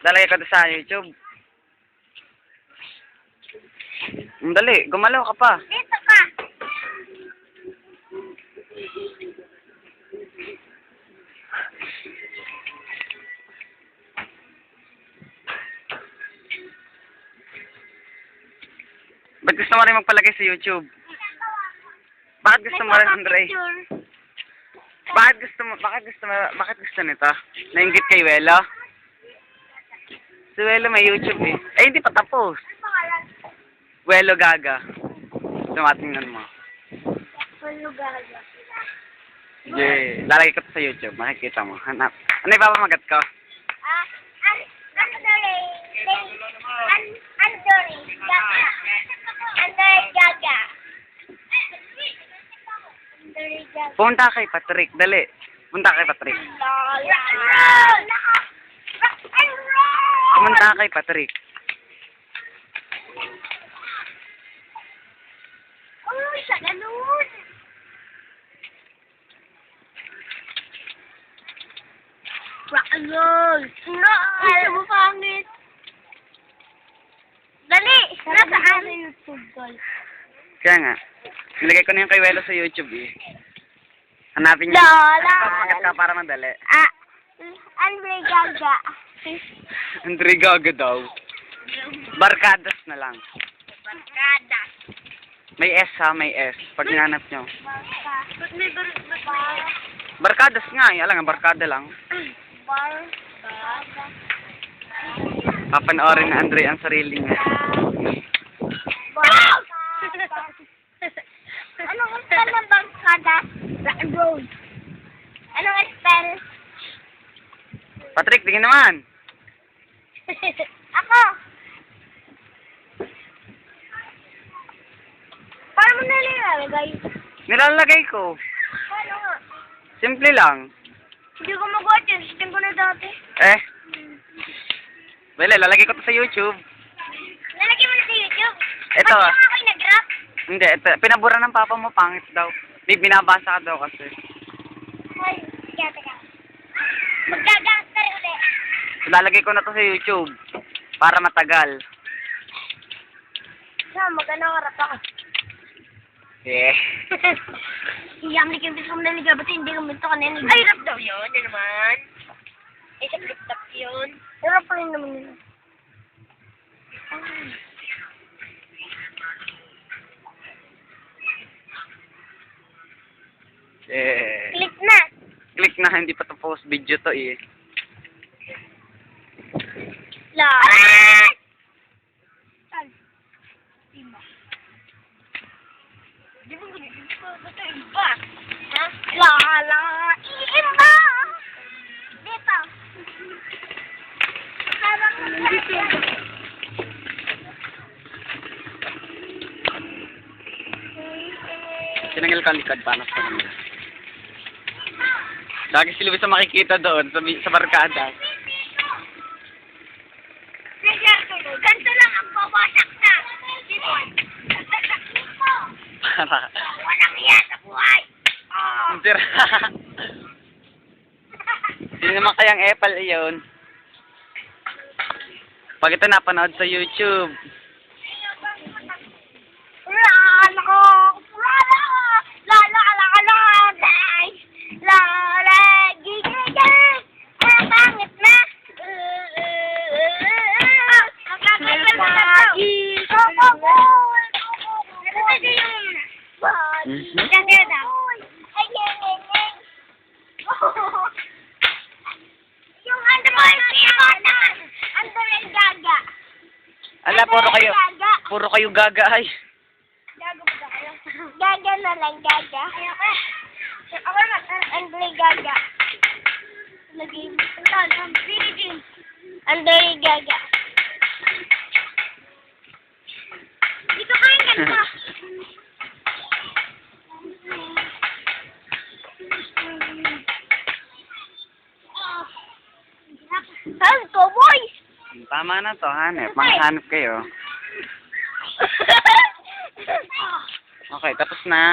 Lalagay ko to sa YouTube. Dali, gumalaw ka pa. Dito ka. Ba't gusto mo rin magpalagay sa YouTube? Bakit gusto mo rin, Andre? Bakit gusto nito? Nainggit kay Welo? Si Welo may YouTube eh. Ay, hindi pa tapos. Welo Gaga. Tumatingnan mo. Welo Gaga. Yeah. Lalagay ko to sa YouTube. Makikita mo. Hanap. Ano ipapamagat ko? Andori Gaga. Andori Gaga. Punta kay Patrick. Dali. Punta kay Patrick. Pumunta kay Patrick. Oh, siya ganun. Rock and roll. No, ayaw mo pangit. Dali, nasaan? YouTube, guys. Kaya nga. Nilagay ko na yung kay Welo sa YouTube eh. Hanapin niyo. Lola. Ipapamagat ka para madali. Andre Gaga. Andre Gaga daw. Barkadas na lang. Barkada. May S ha, may S. Pag hinanap nyo. Ba't may barkada? Barkadas nga eh. Alam nga, barkada lang. Barkada. Papanoorin na Andre ang sarili niya. Anong spell ng barkada? Rock and roll. Anong spell? Patrick, tingin naman. Ako. Paano mo nilalagay? Nilalagay ko. Paano nga? Simple lang. Hindi ko mag-watch yun. Sistem ko na dati. Eh. Wala, lalagay ko to sa YouTube. Lalagyan mo na sa YouTube. Ito. Ba't yung ako'y nag-rap? Hindi, ito. Pinabura ng papa mo, pangit daw. Di, binabasa ka daw kasi. Ay, teka. Mag-gangster ulit. Lalagay ko na to sa YouTube. Para matagal. Maganda rap ako. Eh. Iyang likin bis ko na liga. Ba't hindi kuminto ka na yun? Ay, rap daw yun. Yan naman. Ay, sa flip-top yun. Rap pa rin naman yun. Eh. Click na. Click na, hindi pa tapos video to eh. La. Iba. Di ba gusto iba? Ha? La. Iba. Dito. Parang dito. Tinanggal ka ang likod, paano sa kanila? Lagi si Luis ang makikita doon sa barkada. Ganito lang ang babasak na. Para. Walang iya sa buhay. Oh. Sira. Sino naman kayang Apple iyon? Pag ito napanood sa YouTube. Yung Android Gaga. Android Gaga. Ala, puro kayo gaga ay. Gaga ba kayo? Gaga na lang, Gaga. Ako na, Android Gaga. Lagi, Android Gaga. Dito kayo ganda. Saan ko, boys? Tama na to, hanep. Manghanap kayo. Okay, tapos na.